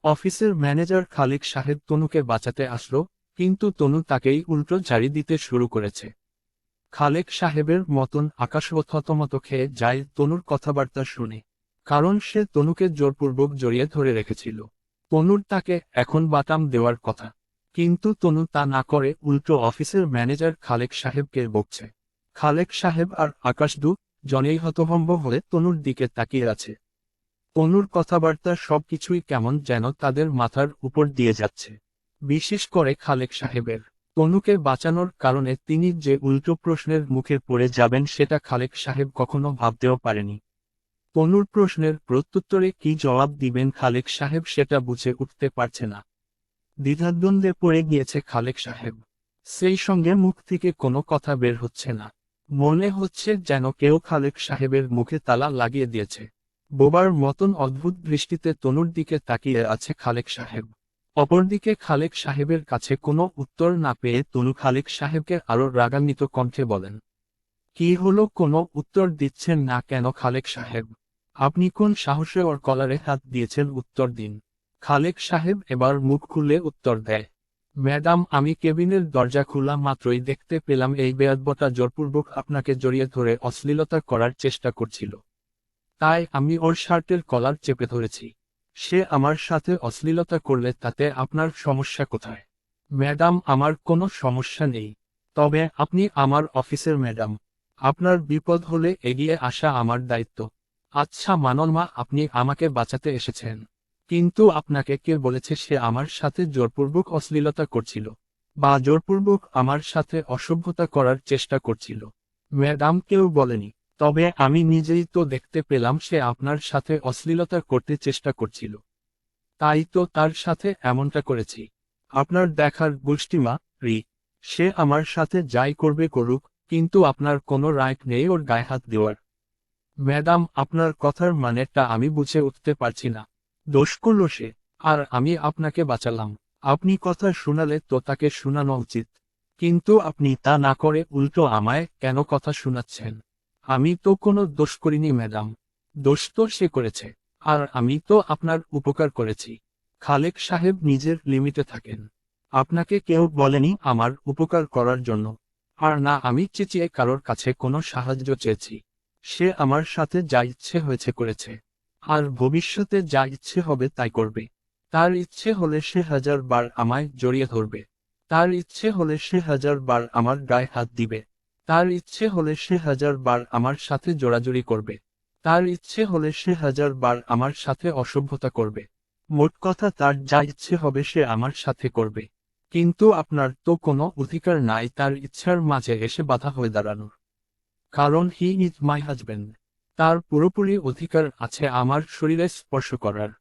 অফিসের ম্যানেজার খালেক সাহেব তনুকে বাঁচাতে আসলো, কিন্তু তনু তাকেই উল্টো ঝাড়ি দিতে শুরু করেছে। খালেক সাহেবের মতন আকাশও থতমত খেয়ে যায় তনুর কথাবার্তা শুনে। কারণ সে তনুকে জোরপূর্বক জড়িয়ে ধরে রেখেছিল। তনুর তাকে এখন বাটাম দেওয়ার কথা, কিন্তু তনু তা না করে উল্টো অফিসের ম্যানেজার খালেক সাহেবকে বকছে। খালেক সাহেব আর আকাশ জনেই হতভম্ব হয়ে তনুর দিকে তাকিয়ে আছে। তনুর কথাবার্তা সবকিছুই কেমন যেন তাদের মাথার উপর দিয়ে যাচ্ছে। বিশেষ করে খালেক সাহেবের। তনুকে বাঁচানোর কারণে তিনি যে উল্টো প্রশ্নের মুখে পড়ে যাবেন সেটা খালেক সাহেব কখনো ভাবতেও পারেনি। তনুর প্রশ্নের প্রত্যুত্তরে কি জবাব দিবেন খালেক সাহেব সেটা বুঝে উঠতে পারছে না। দ্বিধাদ্বন্দ্বে পড়ে গিয়েছে খালেক সাহেব। সেই সঙ্গে মুখ থেকে কোনো কথা বের হচ্ছে না। মনে হচ্ছে যেন কেউ খালেক সাহেবের মুখে তালা লাগিয়ে দিয়েছে। বোবার মতন অদ্ভুত দৃষ্টিতে তনুর দিকে তাকিয়ে আছে খালেক সাহেব। অপরদিকে খালেক সাহেবের কাছে কোনো উত্তর না পেয়ে তনু খালেক সাহেবকে আরো রাগান্বিত কণ্ঠে বলেন, কি হলো, কোনো উত্তর দিচ্ছেন না কেন খালেক সাহেব? আপনি কোন সাহসে ওর কলারে হাত দিয়েছেন, উত্তর দিন। খালেক সাহেব এবার মুখ খুলে উত্তর দেয়, ম্যাডাম, আমি কেবিনের দরজা খোলা মাত্রই দেখতে পেলাম এই বেয়াদবটা জোরপূর্বক আপনাকে জড়িয়ে ধরে অশ্লীলতা করার চেষ্টা করছিল। তাই আমি ওর শার্টের কলার চেপে ধরেছি। সে আমার সাথে অশ্লীলতা করলে তাতে আপনার সমস্যা কোথায়? ম্যাডাম, আমার কোনো সমস্যা নেই। তবে আপনি আমার অফিসের ম্যাডাম। আপনার বিপদ হলে এগিয়ে আসা আমার দায়িত্ব। আচ্ছা মানন মা, আপনি আমাকে বাঁচাতে এসেছেন, কিন্তু আপনাকে কে বলেছে সে আমার সাথে জোরপূর্বক অশ্লীলতা করছিল বা জোরপূর্বক আমার সাথে অসভ্যতা করার চেষ্টা করছিল? ম্যাডাম, কেউ বলেনি। তবে আমি নিজেই তো দেখতে পেলাম সে আপনার সাথে অশ্লীলতা করতে চেষ্টা করছিল। তাই তো তার সাথে এমনটা করেছি। আপনার দেখার গোষ্ঠীমা রি। সে আমার সাথে যাই করবে করুক, কিন্তু আপনার কোনো রাইট নেই ওর গায়ে হাত দেওয়ার। ম্যাডাম, আপনার কথার মানেটা আমি বুঝে উঠতে পারছি না। দোষ করল সে, আর আমি আপনাকে বাঁচালাম। আপনি কথা শোনালে তো তাকে শোনানো উচিত, কিন্তু আপনি তা না করে উল্টো আমায় কেন কথা শোনাচ্ছেন? আমি তো কোনো দোষ করিনি ম্যাডাম। দোষ তো সে করেছে, আর আমি তো আপনার উপকার করেছি। খালেক সাহেব নিজের লিমিটে থাকেন। আপনাকে কেউ বলেনি আমার উপকার করার জন্য। আর না আমি চেঁচিয়ে কারোর কাছে কোনো সাহায্য চেয়েছি। সে আমার সাথে যা ইচ্ছে হয়েছে করেছে, আর ভবিষ্যতে যা ইচ্ছে হবে তাই করবে। তার ইচ্ছে হলে সে 1000 বার আমায় জড়িয়ে ধরবে। তার ইচ্ছে হলে সে 1000 বার আমার গায়ে হাত দিবে। তার ইচ্ছে হলে সে 1000 বার আমার সাথে জোড়াজুড়ি করবে। তার ইচ্ছে হলে সে 1000 বার আমার সাথে অসভ্যতা করবে। মোট কথা, তার যা ইচ্ছে হবে সে আমার সাথে করবে। কিন্তু আপনার তো কোনো অধিকার নাই তার ইচ্ছার মাঝে এসে বাধা হয়ে দাঁড়ানোর। কারণ হি ইজ মাই হাজবেন্ড। তার পুরোপুরি অধিকার আছে আমার শরীরে স্পর্শ করার।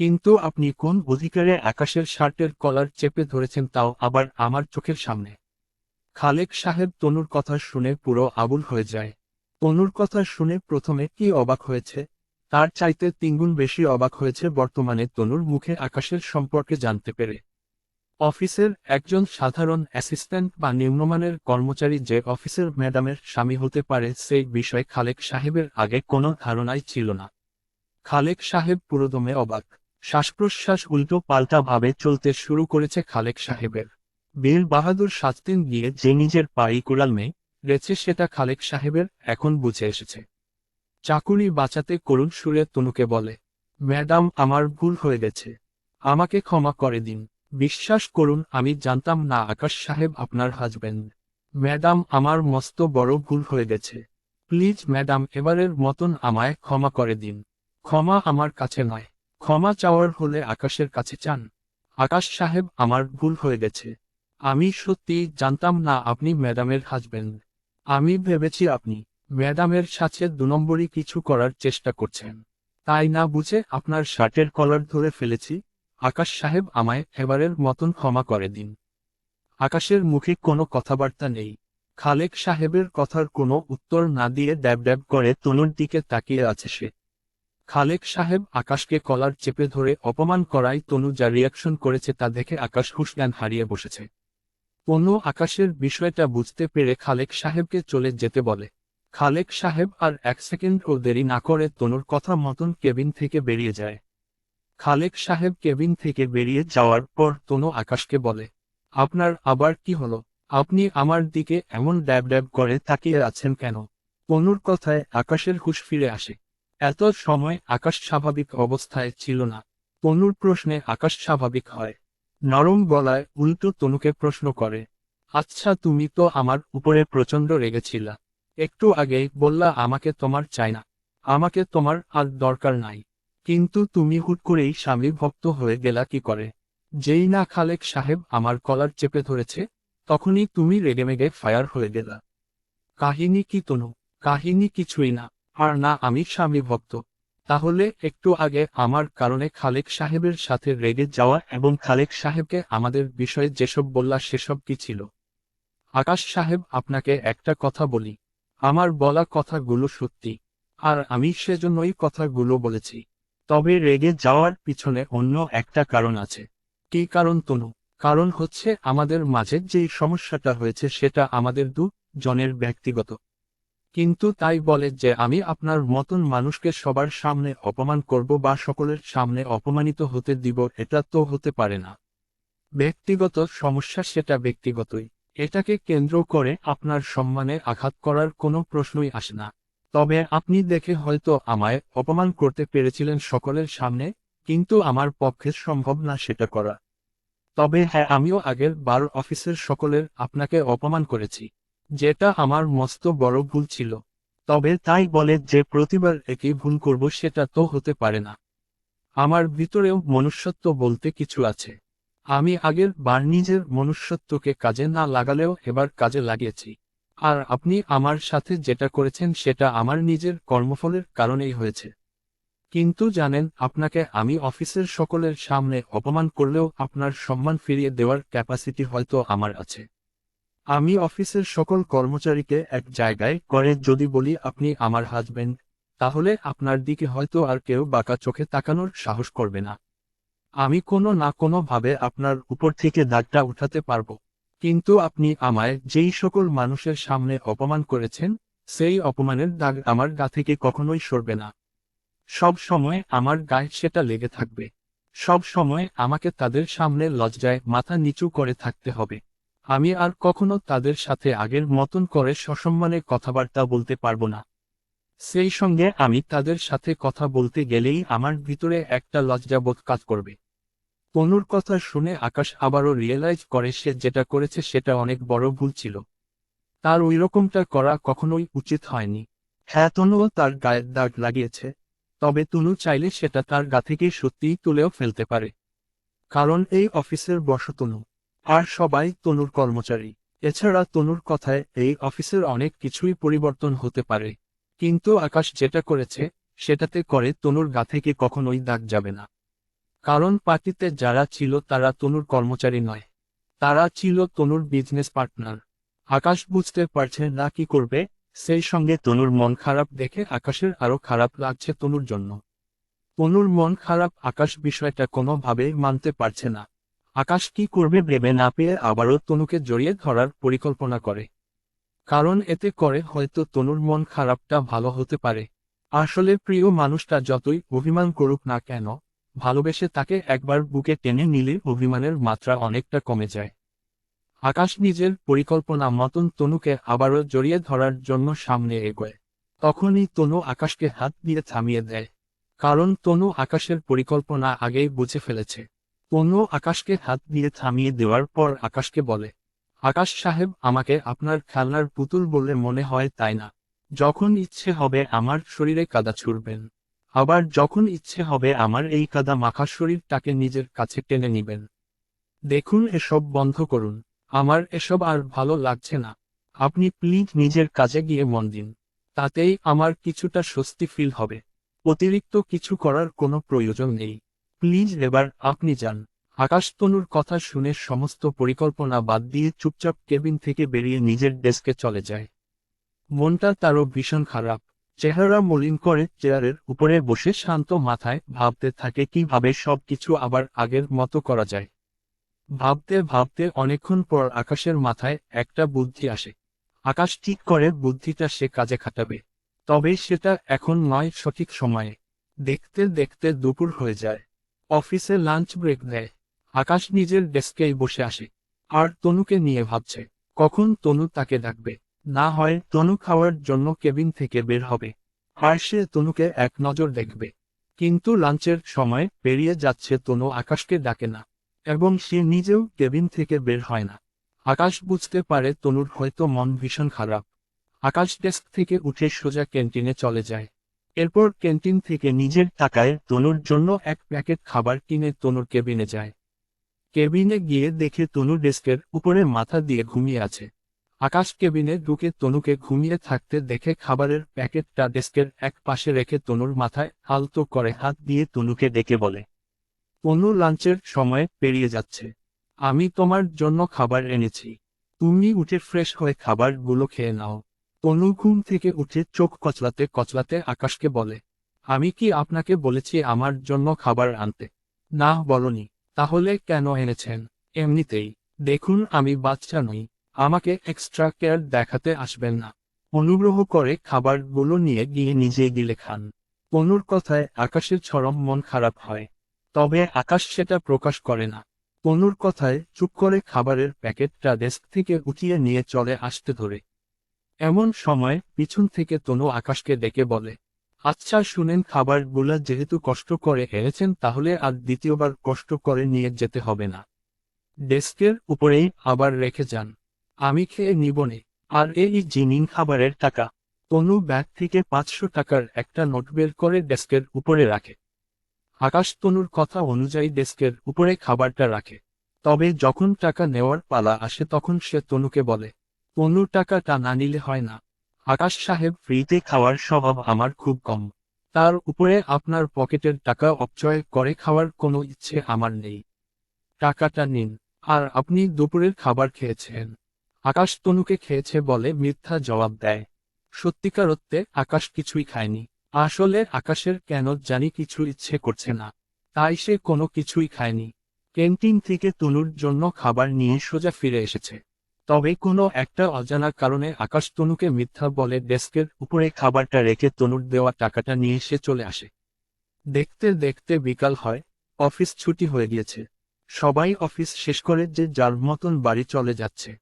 কিন্তু আপনি কোন অধিকারে আকাশের শার্টের কলার চেপে ধরেছেন, তাও আবার আমার চোখের সামনে? খালেক সাহেব তনুর কথা শুনে পুরো আবুল হয়ে যায়। তনুর কথা শুনে প্রথমে কি অবাক হয়েছে, তার চাইতে তিনগুণ বেশি অবাক হয়েছে বর্তমানে তনুর মুখে আকাশের সম্পর্কে জানতে পেরে। অফিসের একজন সাধারণ অ্যাসিস্ট্যান্ট বা নিম্নমানের কর্মচারী যে অফিসের ম্যাডামের স্বামী হতে পারে সেই বিষয়ে খালেক সাহেবের আগে কোনো ধারণাই ছিল না। খালেক সাহেব পুরোদমে অবাক। শ্বাসপ্রশ্বাস উল্টো পাল্টা ভাবে চলতে শুরু করেছে খালেক সাহেবের। বীর বাহাদুর শাস্তিন গিয়ে যে নিজের পাই কুড়াল রেছে সেটা খালেক সাহেবের এখন বুঝে এসেছে। চাকুরি বাঁচাতে করুণ সুরে তনুকে বলে, ম্যাডাম, আমার ভুল হয়ে গেছে। আমাকে ক্ষমা করে দিন। বিশ্বাস করুন, আমি জানতাম না আকাশ সাহেব আপনার হাজবেন্ড। ম্যাডাম, আমার মস্ত বড় ভুল হয়ে গেছে। প্লিজ ম্যাডাম, এবারের মতন আমায় ক্ষমা করে দিন। ক্ষমা আমার কাছে নয়, ক্ষমা চাওয়ার হলে আকাশের কাছে চান। আকাশ সাহেব, আমার ভুল হয়ে গেছে। আমি সত্যিই জানতাম না আপনি ম্যাডামের হাজবেন্ড। আমি ভেবেছি আপনি ম্যাডামের সাথে 2 নম্বরই কিছু করার চেষ্টা করছেন। তাই না বুঝে আপনার শার্টের কলার ধরে ফেলেছি। আকাশ সাহেব, আমায় এবারের মতন ক্ষমা করে দিন। আকাশের মুখে কোনো কথাবার্তা নেই। খালেক সাহেবের কথার কোনো উত্তর না দিয়ে ড্যাব ড্যাব করে তনুর দিকে তাকিয়ে আছে সে। খালেক সাহেব আকাশকে কলার চেপে ধরে অপমান করায় তনু যা রিয়াকশন করেছে তা দেখে আকাশ হুঁশজ্ঞান হারিয়ে বসেছে। তনু আকাশের বিষয়টা বুঝতে পেরে খালেক সাহেবকে চলে যেতে বলে। খালেক সাহেব আর 1 সেকেন্ডও দেরি না করে তনুর কথা মতন কেবিন থেকে বেরিয়ে যায়। খালেক সাহেব কেবিন থেকে বেরিয়ে যাওয়ার পর তনু আকাশকে বলে, আপনার আবার কি হলো? আপনি আমার দিকে এমন ড্যাব ড্যাব করে তাকিয়ে আছেন কেন? তনুর কথায় আকাশের হুঁশ ফিরে আসে। এত সময় আকাশ স্বাভাবিক অবস্থায় ছিল না। তনুর প্রশ্নে আকাশ স্বাভাবিক হয়। নরম গলায় উল্টো তনুকে প্রশ্ন করে, আচ্ছা তুমি তো আমার উপরে প্রচণ্ড রেগেছিলা। একটু আগেই বললা আমাকে তোমার চাই না, আমাকে তোমার আর দরকার নাই। কিন্তু তুমি হুট করেই স্বামী ভক্ত হয়ে গেলা কি করে? যেই না খালেক সাহেব আমার কলার চেপে ধরেছে, তখনই তুমি রেগেমেগে ফায়ার হয়ে গেলা। কাহিনী কি তনু? কাহিনী কিছুই না। আর না আমি স্বামী ভক্ত। তাহলে একটু আগে আমার কারণে খালেক সাহেবের সাথে রেগে যাওয়া এবং খালেক সাহেবকে আমাদের বিষয়ে যেসব বললা সেসব কি ছিল? আকাশ সাহেব আপনাকে একটা কথা বলি, আমার বলা কথাগুলো সত্যি। আর আমি সেজন্যই কথাগুলো বলেছি। তবে রেগে যাওয়ার পিছনে অন্য একটা কারণ আছে। কী কারণ তনু? কারণ হচ্ছে আমাদের মাঝে যেই সমস্যাটা হয়েছে সেটা আমাদের জনের ব্যক্তিগত। কিন্তু তাই বলে যে আমি আপনার মতন মানুষকে সবার সামনে অপমান করব বা সকলের সামনে অপমানিত হতে দিব, এটা তো হতে পারে না। ব্যক্তিগত সমস্যা সেটা ব্যক্তিগতই। এটাকে কেন্দ্র করে আপনার সম্মানে আঘাত করার কোনো প্রশ্নই আসে না। তবে আপনি দেখে হয়তো আমায় অপমান করতে পেরেছিলেন সকলের সামনে, কিন্তু আমার পক্ষে সম্ভব না সেটা করা। তবে হ্যাঁ, আমিও আগের বার অফিসের সকলের আপনাকে অপমান করেছি, যেটা আমার মস্ত বড় ভুল ছিল। তবে তাই বলে যে প্রতিবার একই ভুল করব সেটা তো হতে পারে না। আমার ভিতরেও মনুষ্যত্ব বলতে কিছু আছে। আমি আগের বার নিজের মনুষ্যত্বকে কাজে না লাগালেও এবার কাজে লাগিয়েছি। আর আপনি আমার সাথে যেটা করেছেন সেটা আমার নিজের কর্মফলের কারণেই হয়েছে। কিন্তু জানেন, আপনাকে আমি অফিসের সকলের সামনে অপমান করলেও আপনার সম্মান ফিরিয়ে দেওয়ার ক্যাপাসিটি হয়তো আমার আছে। আমি অফিসের সকল কর্মচারীকে এক জায়গায় করে যদি বলি আপনি আমার হাজবেন্ড, তাহলে আপনার দিকে হয়তো আর কেউ বাঁকা চোখে তাকানোর সাহস করবে না। আমি কোনো না কোনো ভাবে আপনার উপর থেকে দাগটা উঠাতে পারবো। কিন্তু আপনি আমায় যেই সকল মানুষের সামনে অপমান করেছেন, সেই অপমানের দাগ আমার গা থেকে কখনোই সরবে না। সব সময় আমার গায়ে সেটা লেগে থাকবে। সব সময় আমাকে তাদের সামনে লজ্জায় মাথা নিচু করে থাকতে হবে। আমি আর কখনো তাদের সাথে আগের মতন করে সসম্মানে কথাবার্তা বলতে পারবো না। সেই সঙ্গে আমি তাদের সাথে কথা বলতে গেলেই আমার ভিতরে একটা লজ্জাবোধ কাজ করবে। তনুর কথা শুনে আকাশ আবারও রিয়েলাইজ করে সে যেটা করেছে সেটা অনেক বড় ভুল ছিল। তার ওইরকমটা করা কখনোই উচিত হয়নি। হ্যাঁ, তনুও তার গায়ের দাগ লাগিয়েছে। তবে তনু চাইলে সেটা তার গা থেকে সত্যিই তুলেও ফেলতে পারে। কারণ এই অফিসের বস তনু। আর সবাই তনুর কর্মচারী। এছাড়া তনুর কথায় এই অফিসের অনেক কিছুই পরিবর্তন হতে পারে। কিন্তু আকাশ যেটা করেছে, সেটাতে করে তনুর গা থেকে কখনোই দাগ যাবে না। কারণ পার্টিতে যারা ছিল তারা তনুর কর্মচারী নয়। তারা ছিল তনুর বিজনেস পার্টনার। আকাশ বুঝতে পারছে না কি করবে, সেই সঙ্গে তনুর মন খারাপ দেখে আকাশের আরো খারাপ লাগছে তনুর জন্য। তনুর মন খারাপ আকাশ বিষয়টা কোনোভাবেই মানতে পারছে না। আকাশ কি করবে ভেবে না পেয়ে আবারও তনুকে জড়িয়ে ধরার পরিকল্পনা করে। কারণ এতে করে হয়তো তনুর মন খারাপটা ভালো হতে পারে। আসলে প্রিয় মানুষটা যতই অভিমান করুক না কেন, ভালোবেসে তাকে একবার বুকে টেনে নিলে অভিমানের মাত্রা অনেকটা কমে যায়। আকাশ নিজের পরিকল্পনা মতন তনুকে আবারও জড়িয়ে ধরার জন্য সামনে এগোয়। তখনই তনু আকাশকে হাত দিয়ে থামিয়ে দেয়। কারণ তনু আকাশের পরিকল্পনা আগেই বুঝে ফেলেছে। তনু আকাশকে হাত দিয়ে থামিয়ে দেওয়ার পর আকাশকে বলে, আকাশ সাহেব, আমাকে আপনার খেলনার পুতুল বলে মনে হয় তাই না? যখন ইচ্ছে হবে আমার শরীরে কাদা ছুড়বেন। আবার যখন ইচ্ছে হবে আমার এই কাদা মাখা শরীরটাকে নিজের কাছে টেনে নিবেন। দেখুন, এসব বন্ধ করুন। আমার এসব আর ভালো লাগছে না। আপনি প্লিজ নিজের কাজে গিয়ে মন দিন। তাতেই আমার কিছুটা স্বস্তি ফিল হবে। অতিরিক্ত কিছু করার কোনো প্রয়োজন নেই। প্লিজ এবার আপনি যান। আকাশ তনুর কথা শুনে সমস্ত পরিকল্পনা বাদ দিয়ে চুপচাপ কেবিন থেকে বেরিয়ে নিজের ডেস্কে চলে যায়। মনটা তারও ভীষণ খারাপ। চেহারা মলিন করে চেয়ারের উপরে বসে শান্ত মাথায় ভাবতে থাকে কিভাবে সবকিছু আবার আগের মতো করা যায়। ভাবতে ভাবতে অনেকক্ষণ পর আকাশের মাথায় একটা বুদ্ধি আসে। আকাশ ঠিক করে বুদ্ধিটা সে কাজে খাটাবে। তবে সেটা এখন নয়, সঠিক সময়ে। দেখতে দেখতে দুপুর হয়ে যায়। অফিসে লাঞ্চ ব্রেক দেয়। আকাশ নিজের ডেস্কেই বসে আসে। আর তনুকে নিয়ে ভাবছে, কখন তনু তাকে ডাকবে। না হয় তনু খাওয়ার জন্য কেবিন থেকে বের হবে। আর সে তনুকে এক নজর দেখবে। কিন্তু লাঞ্চের সময় পেরিয়ে যাচ্ছে, তনু আকাশকে ডাকে না। এবং সে নিজেও কেবিন থেকে বের হয় না। আকাশ বুঝতে পারে তনুর হয়তো মন ভীষণ খারাপ। আকাশ ডেস্ক থেকে উঠে সোজা ক্যান্টিনে চলে যায়। এরপর ক্যান্টিন থেকে নিজের টাকায় তনুর জন্য এক প্যাকেট খাবার কিনে তনুর কেবিনে যায়। কেবিনে গিয়ে দেখে তনু ডেস্কের উপরে মাথা দিয়ে ঘুমিয়ে আছে। আকাশ কেবিনে ঢুকে তনুকে ঘুমিয়ে থাকতে দেখে খাবারের প্যাকেটটা ডেস্কের এক পাশে রেখে তনুর মাথায় আলতো করে হাত দিয়ে তনুকে ডেকে বলে, তনু লাঞ্চের সময় পেরিয়ে যাচ্ছে। আমি তোমার জন্য খাবার এনেছি। তুমি উঠে ফ্রেশ হয়ে খাবারগুলো খেয়ে নাও। তনু ঘুম থেকে উঠে চোখ কচলাতে কচলাতে আকাশকে বলে, আমি কি আপনাকে বলেছি আমার জন্য খাবার আনতে? না বলনি। তাহলে কেন এনেছেন? এমনিতেই। দেখুন আমি বাচ্চা নই। আমাকে এক্সট্রা কেয়ার দেখাতে আসবেন না। অনুগ্রহ করে খাবারগুলো নিয়ে গিয়ে নিজে গিলে খান। তনুর কথায় আকাশের চরম মন খারাপ হয়। তবে আকাশ সেটা প্রকাশ করে না। তনুর কথায় চুপ করে খাবারের প্যাকেটটা ডেস্ক থেকে উঠিয়ে নিয়ে চলে আসতে ধরে। এমন সময় পিছন থেকে তনু আকাশকে ডেকে বলে, আচ্ছা শুনেন, খাবারগুলা যেহেতু কষ্ট করে এনেছেন তাহলে আর দ্বিতীয়বার কষ্ট করে নিয়ে যেতে হবে না। ডেস্কের উপরেই আবার রেখে যান। আমি খেয়ে নিবনে। আর এই যে নিন খাবারের টাকা। তনু ব্যাগ থেকে 500 টাকার একটা নোট বের করে ডেস্কের উপরে রাখে। আকাশ তনুর কথা অনুযায়ী ডেস্কের উপরে খাবারটা রাখে। তবে যখন টাকা নেওয়ার পালা আসে তখন সে তনুকে বলে, তনু টাকাটা না নিলে হয় না। আকাশ সাহেব, ফ্রিতে খাওয়ার স্বভাব আমার খুব কম। তার উপরে আপনার পকেটের টাকা অপচয় করে খাওয়ার কোনো ইচ্ছে আমার নেই। টাকাটা নিন। আর আপনি দুপুরের খাবার খেয়েছেন? আকাশ তনুকে খেয়েছে বলে মিথ্যা জবাব দেয়। সত্যিকার অর্থে আকাশ কিছুই খায়নি। আসলে আকাশের কেন জানি কিছু ইচ্ছে করছে না। তাই সে কোনো কিছুই খায়নি। ক্যান্টিন থেকে তনুর জন্য খাবার নিয়ে সোজা ফিরে এসেছে। তবে কোনো একটা অজানা কারণে আকাশ তনুকে মিথ্যা বলে ডেস্কের উপরে খাবারটা রেখে তনুর দেওয়া টাকাটা নিয়ে সে চলে আসে। দেখতে দেখতে বিকাল হয়। অফিস ছুটি হয়ে গিয়েছে। সবাই অফিস শেষ করে যে যার মতন বাড়ি চলে যাচ্ছে।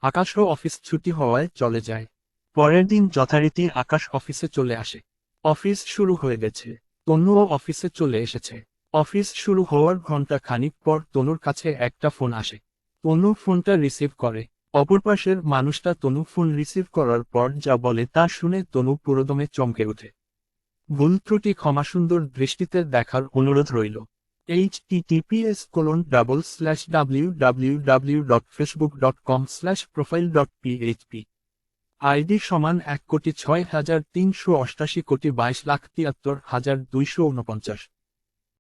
আকাশও অফিস ছুটি হওয়ায় চলে যায়। পরের দিন যথারীতি আকাশ অফিসে চলে আসে। অফিস শুরু হয়ে গেছে। তনুও অফিসে চলে এসেছে। অফিস শুরু হওয়ার ঘন্টা খানিক পর তনুর কাছে একটা ফোন আসে। তনু ফোনটা রিসিভ করে। অপর পাশের মানুষটা তনু ফোন রিসিভ করার পর যা বলে তা শুনে তনু পুরোদমে চমকে ওঠে। ভুল ত্রুটি ক্ষমাসুন্দর দৃষ্টিতে দেখার অনুরোধ রইল। https://www.facebook.com/profile.php আইডি সমান 1,06,388,22,73,249